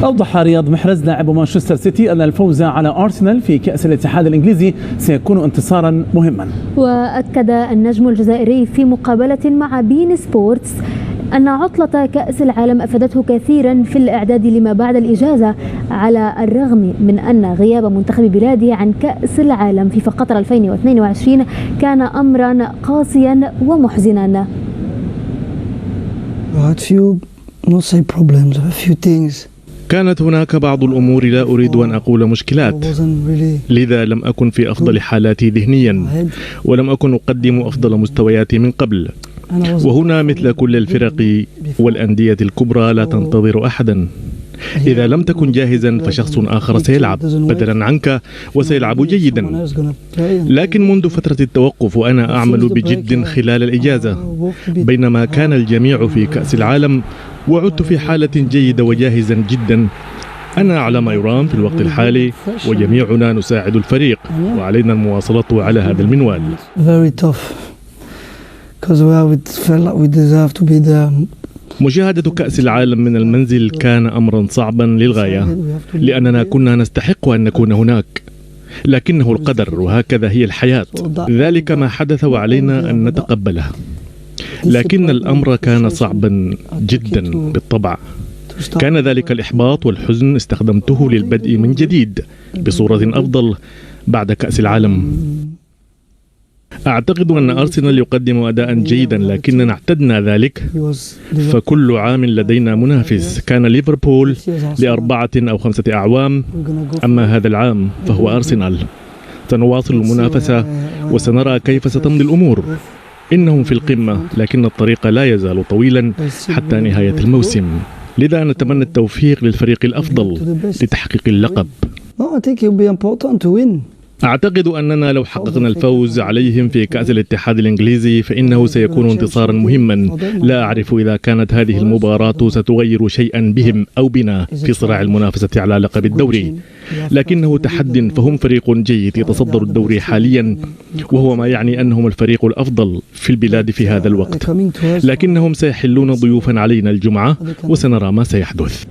أوضح رياض محرز لاعب مانشستر سيتي أن الفوز على أرسنال في كأس الاتحاد الإنجليزي سيكون انتصارا مهما. وأكد النجم الجزائري في مقابلة مع بين سبورتس أن عطلة كأس العالم أفادته كثيرا في الإعداد لما بعد الإجازة، على الرغم من أن غياب منتخب بلاده عن كأس العالم في قطر 2022 كان أمرا قاسيا ومحزنا. كانت هناك بعض الأمور لا أريد أن أقول مشكلات، لذا لم أكن في أفضل حالاتي ذهنيا ولم أكن أقدم أفضل مستوياتي من قبل. وهنا مثل كل الفرق والأندية الكبرى لا تنتظر أحدا. إذا لم تكن جاهزا فشخص آخر سيلعب بدلا عنك وسيلعب جيدا. لكن منذ فترة التوقف وأنا أعمل بجد خلال الإجازة، بينما كان الجميع في كأس العالم وعدت في حالة جيدة وجاهزا جدا. أنا على ما يرام في الوقت الحالي وجميعنا نساعد الفريق، وعلينا المواصلة على هذا المنوال. مشاهدة كأس العالم من المنزل كان أمرا صعبا للغاية، لأننا كنا نستحق أن نكون هناك، لكنه القدر وهكذا هي الحياة. ذلك ما حدث وعلينا أن نتقبله، لكن الأمر كان صعبا جدا بالطبع. كان ذلك الإحباط والحزن استخدمته للبدء من جديد بصورة أفضل بعد كأس العالم. أعتقد أن أرسنال يقدم أداء جيدا، لكننا اعتدنا ذلك، فكل عام لدينا منافس. كان ليفربول ل4 أو 5 أعوام، أما هذا العام فهو أرسنال. سنواصل المنافسة وسنرى كيف ستمضي الأمور. إنهم في القمة، لكن الطريق لا يزال طويلا حتى نهاية الموسم، لذا نتمنى التوفيق للفريق الأفضل لتحقيق اللقب. أعتقد أننا لو حققنا الفوز عليهم في كأس الاتحاد الإنجليزي فإنه سيكون انتصارا مهما. لا أعرف إذا كانت هذه المباراة ستغير شيئا بهم أو بنا في صراع المنافسة على لقب الدوري، لكنه تحد، فهم فريق جيد يتصدر الدوري حاليا، وهو ما يعني أنهم الفريق الأفضل في البلاد في هذا الوقت. لكنهم سيحلون ضيوفا علينا الجمعة وسنرى ما سيحدث.